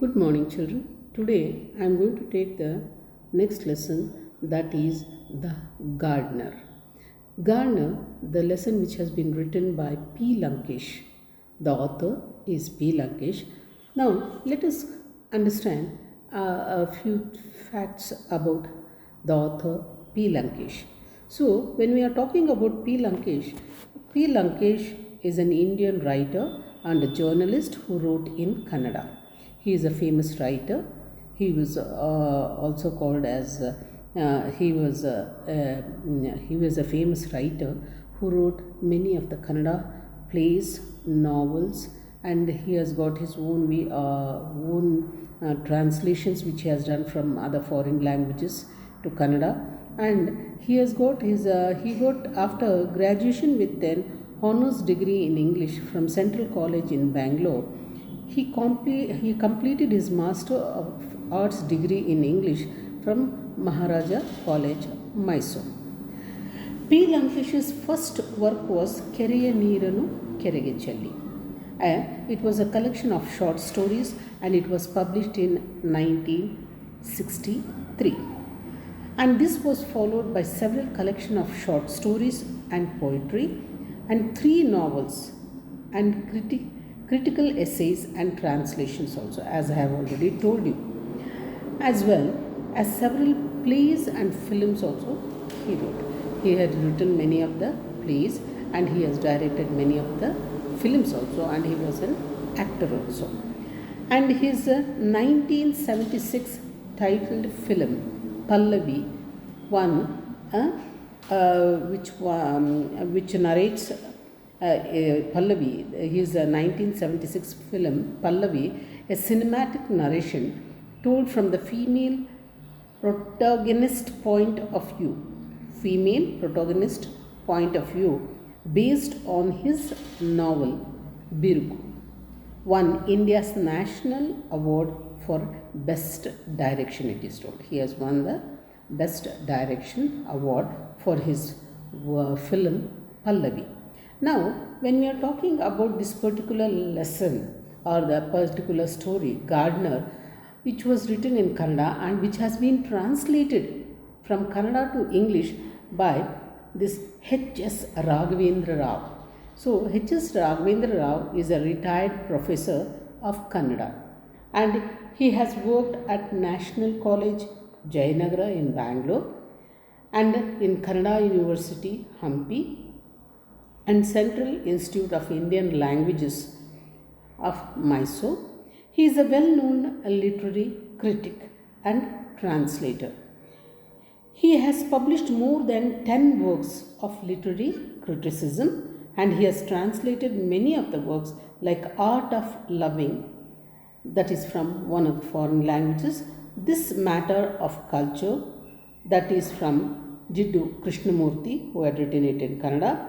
Good morning, children. Today I am going to take the next lesson, that is the gardener. Gardener, the lesson which has been written by P. Lankesh. The author is P. Lankesh. Now let us understand a few facts about the author P. Lankesh. So when we are talking about P. Lankesh is an Indian writer and a journalist who wrote in Kannada. He is a famous writer. He was also called as he was a famous writer who wrote many of the Kannada plays, novels, and he has got his own translations which he has done from other foreign languages to Kannada. And he has got his he got, after graduation with an honors degree in English from Central College in Bangalore, he completed his Master of Arts degree in English from Maharaja College, Mysore. P. Lankesh's first work was Kereya Neeranu Kerege Challi. It was a collection of short stories and it was published in 1963. And this was followed by several collection of short stories and poetry and 3 novels and critical essays and translations also, as I have already told you, as well as several plays and films also he wrote. He had written many of the plays and he has directed many of the films also, and he was an actor also. And his 1976 titled film Pallavi which narrates Pallavi, his 1976 film Pallavi, a cinematic narration told from the female protagonist point of view, based on his novel Biruku, won India's National Award for Best Direction, it is told. He has won the Best Direction Award for his film Pallavi. Now, when we are talking about this particular lesson or the particular story, Gardener, which was written in Kannada and which has been translated from Kannada to English by this H.S. Raghavendra Rao. So, H.S. Raghavendra Rao is a retired professor of Kannada and he has worked at National College, Jayanagar in Bangalore, and in Kannada University, Hampi, and Central Institute of Indian Languages of Mysore. He is a well-known literary critic and translator. He has published more than 10 works of literary criticism and he has translated many of the works like Art of Loving, that is from one of the foreign languages, This Matter of Culture, that is from Jiddu Krishnamurthy, who had written it in Kannada.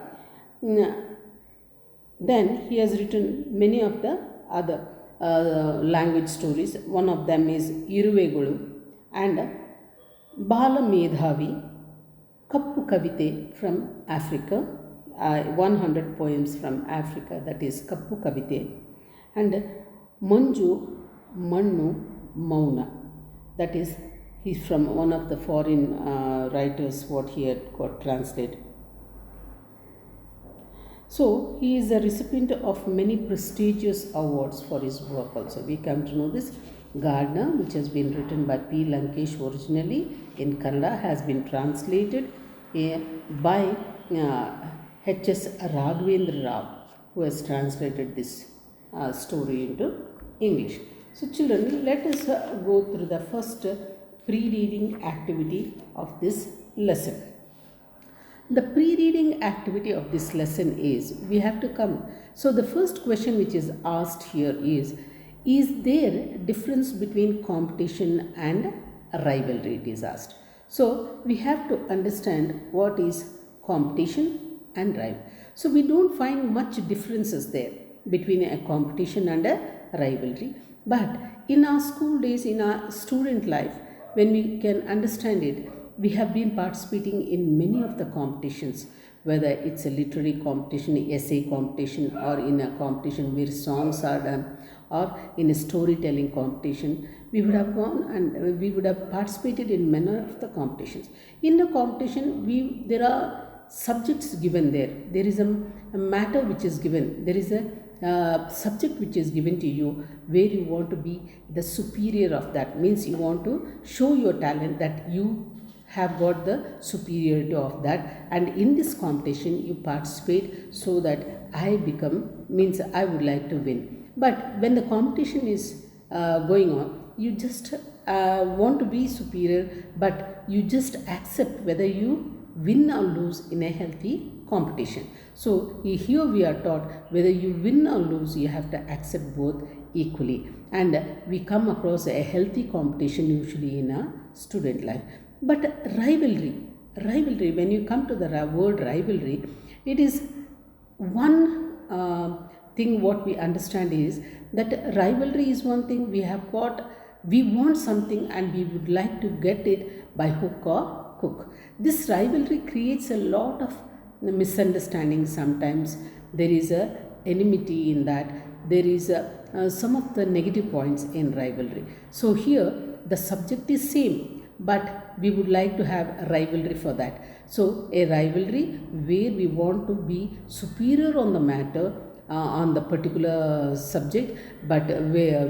Then he has written many of the other language stories. One of them is Iruvegulu and Bala Medhavi, Kappu Kavite from Africa, 100 poems from Africa, that is Kappu Kavite, and Manju Mannu Mauna, that is he's from one of the foreign writers what he had got translated. So, he is a recipient of many prestigious awards for his work also. We come to know this. Gardener, which has been written by P. Lankesh originally in Kannada, has been translated by H.S. Raghavendra Rao, who has translated this story into English. So, children, let us go through the first pre-reading activity of this lesson. The pre-reading activity of this lesson is, we have to come. So, the first question which is asked here is there difference between competition and rivalry? It is asked. So, we have to understand what is competition and rivalry. So, we don't find much differences there between a competition and a rivalry. But in our school days, in our student life, when we can understand it, we have been participating in many of the competitions, whether it's a literary competition, essay competition, or in a competition where songs are done, or in a storytelling competition, we would have gone and we would have participated in many of the competitions. In the competition, there are subjects given there. There is a matter which is given. There is a subject which is given to you where you want to be the superior of that. Means you want to show your talent that you have got the superiority of that, and in this competition you participate so that I become, means I would like to win. But when the competition is going on, you just want to be superior, but you just accept whether you win or lose in a healthy competition. So here we are taught whether you win or lose, you have to accept both equally, and we come across a healthy competition usually in a student life. But rivalry, when you come to the word rivalry, it is one thing what we understand is that rivalry is one thing we have got, we want something and we would like to get it by hook or crook. This rivalry creates a lot of misunderstanding. Sometimes there is a enmity in that, there is some of the negative points in rivalry. So here the subject is same, but we would like to have a rivalry for that. So a rivalry where we want to be superior on the matter, on the particular subject, but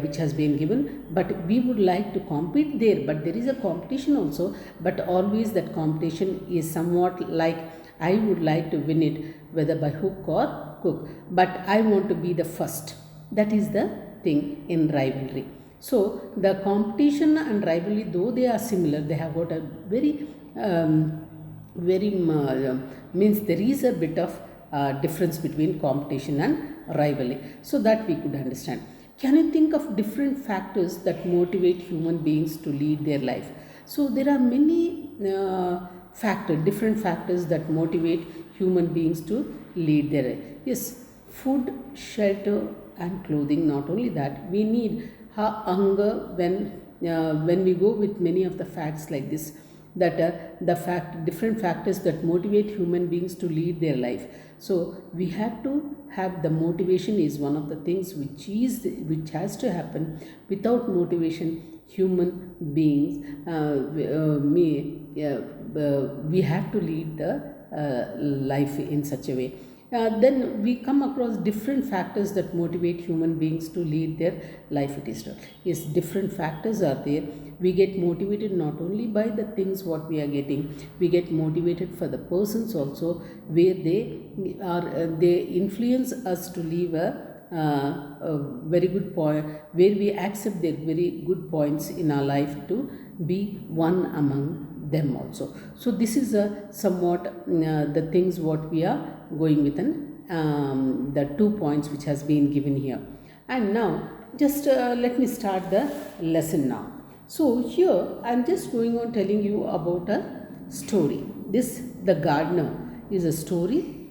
which has been given, but we would like to compete there. But there is a competition also, but always that competition is somewhat like I would like to win it whether by hook or crook, but I want to be the first. That is the thing in rivalry. So the competition and rivalry, though they are similar, they have got a very means there is a bit of difference between competition and rivalry, so that we could understand. Can you think of different factors that motivate human beings to lead their life? So there are many different factors that motivate human beings to lead their life. Yes, food, shelter and clothing. Not only that, we need hunger when we go with many of the facts like this, that different factors that motivate human beings to lead their life. So we have to have the motivation is one of the things which has to happen. Without motivation, human beings we have to lead the life in such a way. Then we come across different factors that motivate human beings to lead their life. It is yes, different factors are there. We get motivated not only by the things what we are getting, we get motivated for the persons also, where they influence us to leave a very good point, where we accept their very good points in our life to be one among them also. So this is somewhat the things what we are going within the 2 points which has been given here. And now just let me start the lesson now. So here I am just going on telling you about a story. This The Gardener is a story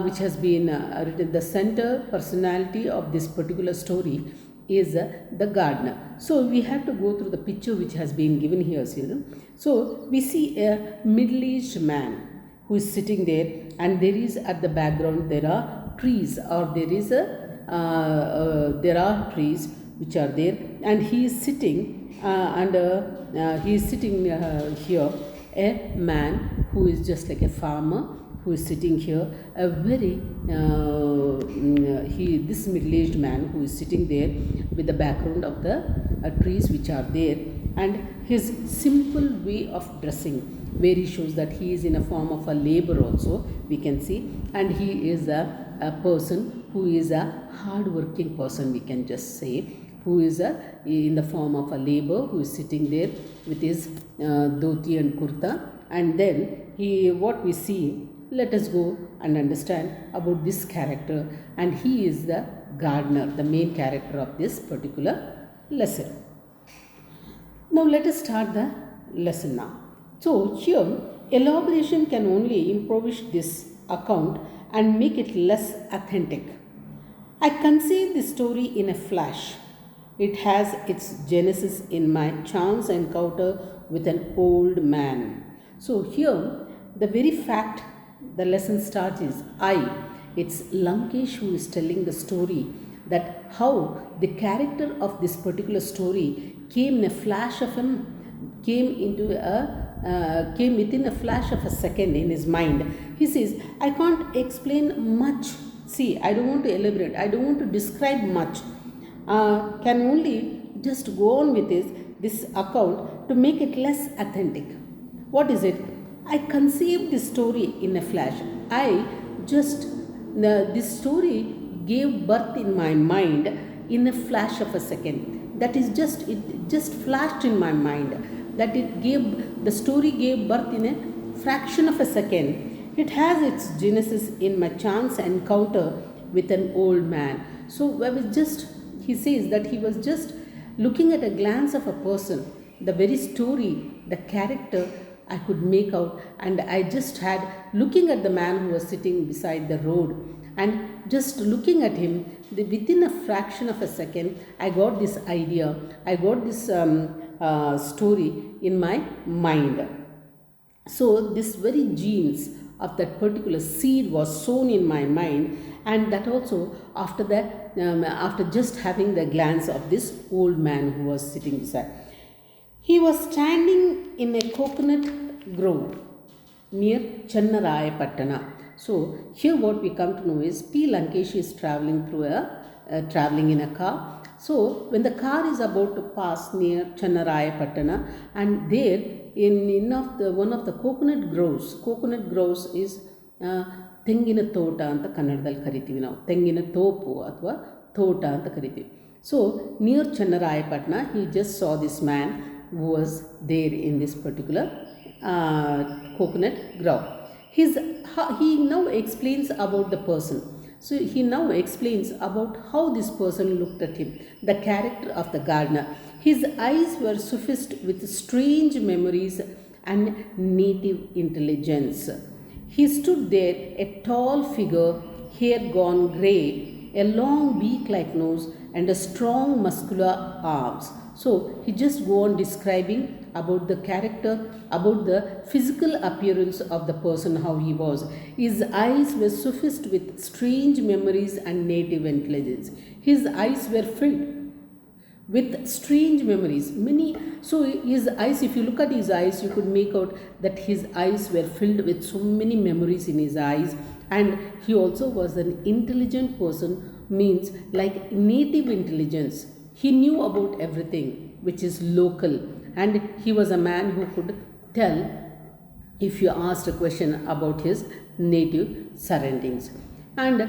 which has been written. The center personality of this particular story is the gardener. So we have to go through the picture which has been given here. So we see a middle-aged man who is sitting there, and there is at the background there are trees, or there are trees which are there, and he is sitting here, a man who is just like a farmer who is sitting here, a very this middle-aged man who is sitting there with the background of the trees which are there, and his simple way of dressing, where he shows that he is in a form of a labor also, we can see, and he is a person who is a hard-working person, we can just say, who is in the form of a labor, who is sitting there with his dhoti and kurta. And then what we see, let us go and understand about this character, and he is the gardener, the main character of this particular lesson. Now let us start the lesson now. So here elaboration can only improvise this account and make it less authentic. I conceived the story in a flash. It has its genesis in my chance encounter with an old man. So here the very fact the lesson starts is I. It's Lankesh who is telling the story that how the character of this particular story came in a flash of him, came within a flash of a second in his mind. He says, I can't explain much. See, I don't want to elaborate. I don't want to describe much. Can only just go on with this account to make it less authentic. What is it? I conceived this story in a flash. This story gave birth in my mind in a flash of a second. That is it just flashed in my mind. That the story gave birth in a fraction of a second. It has its genesis in my chance encounter with an old man. So he says that he was just looking at a glance of a person, the very story, the character I could make out, and I just had looking at the man who was sitting beside the road, and just looking at him, within a fraction of a second, I got this idea, I got this story in my mind. So this very genes of that particular seed was sown in my mind, and that also after that, after just having the glance of this old man who was sitting beside. He was standing in a coconut grove near Chennarayapatana. So here what we come to know is P. Lankesh is traveling in a car. So when the car is about to pass near Chennarayapatana, and there in one of the coconut groves is ತೆಂಗಿನ ತೋಟ ಅಂತ ಕನ್ನಡದಲ್ಲಿ ಕರಿತೀವಿ ನಾವು. ತೆಂಗಿನ ತೋಪು ಅಥವಾ ತೋಟ ಅಂತ ಕರಿತೀವಿ. So near Chennarayapatna, he just saw this man who was there in this particular coconut grove. He now explains about the person. So he now explains about how this person looked at him, the character of the gardener. His eyes were suffused with strange memories and native intelligence. He stood there, a tall figure, hair gone grey, a long beak-like nose, and a strong muscular arms. So he just go on describing about the character, about the physical appearance of the person, how he was. His eyes were suffused with strange memories and native intelligence. His eyes were filled with strange memories. So his eyes, if you look at his eyes, you could make out that his eyes were filled with so many memories in his eyes. And he also was an intelligent person, means like native intelligence. He knew about everything which is local, and he was a man who could tell if you asked a question about his native surroundings. And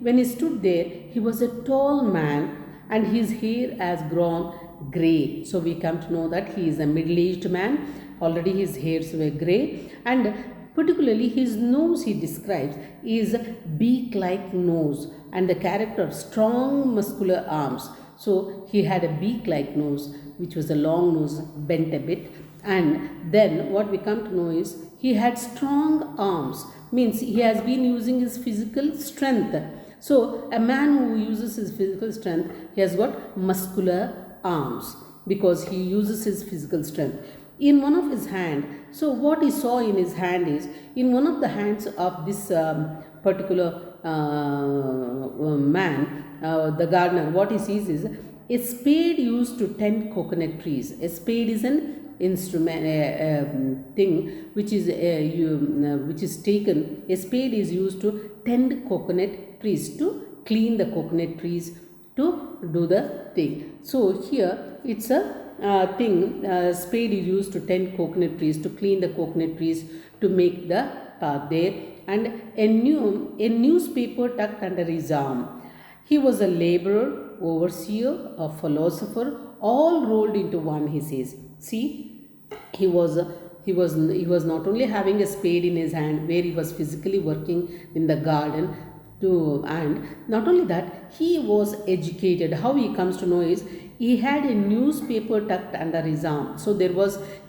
when he stood there, he was a tall man, and his hair has grown grey. So we come to know that he is a middle-aged man. Already his hairs were grey, and particularly his nose, he describes, is beak-like nose, and the character of strong muscular arms. So he had a beak-like nose, which was a long nose, bent a bit. And then what we come to know is he had strong arms, means he has been using his physical strength. So a man who uses his physical strength, he has got muscular arms because he uses his physical strength. In one of his hand, so what he saw in his hand is, in one of the hands of this particular man, the gardener, what he sees is a spade used to tend coconut trees. A spade is an instrument, thing which is taken. A spade is used to tend coconut trees, to clean the coconut trees, to do the thing. So here it's a spade is used to tend coconut trees, to clean the coconut trees, to make the path there. And a newspaper tucked under his arm. He was a laborer, overseer, a philosopher, all rolled into one, he says. See, he was not only having a spade in his hand where he was physically working in the garden, and not only that, he was educated. How he comes to know is, he had a newspaper tucked under his arm. So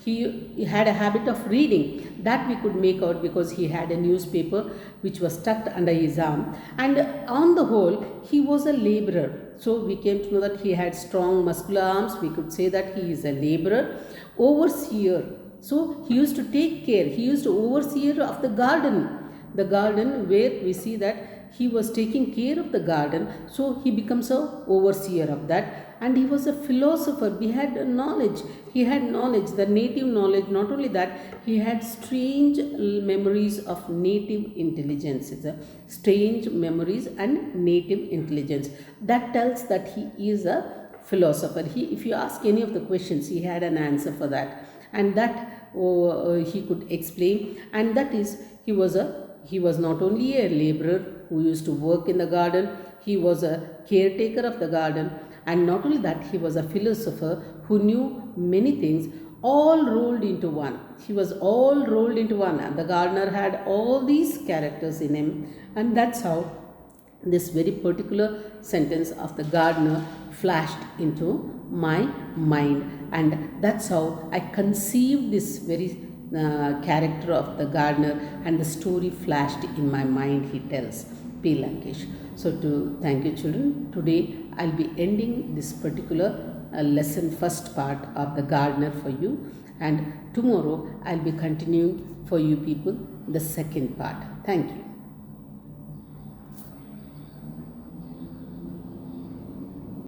he had a habit of reading, that we could make out because he had a newspaper which was tucked under his arm. And on the whole, he was a laborer. So we came to know that he had strong muscular arms. We could say that he is a laborer, overseer. So he used to take care, he used to overseer of the garden where we see that he was taking care of the garden, so he becomes a overseer of that. And he was a philosopher. He had knowledge. He had knowledge, the native knowledge. Not only that, he had strange memories of native intelligence. It's a strange memories and native intelligence. That tells that he is a philosopher. If you ask any of the questions, he had an answer for that, and that he could explain. And that is, he was not only a laborer who used to work in the garden, he was a caretaker of the garden, and not only that, he was a philosopher who knew many things, all rolled into one. He was all rolled into one, and the gardener had all these characters in him. And that's how this very particular sentence of the gardener flashed into my mind, and that's how I conceived this very character of the gardener, and the story flashed in my mind, he tells P. Lankesh. So to thank you children, today I'll be ending this particular lesson first part of the gardener for you, and tomorrow I'll be continuing for you people the second part. Thank you.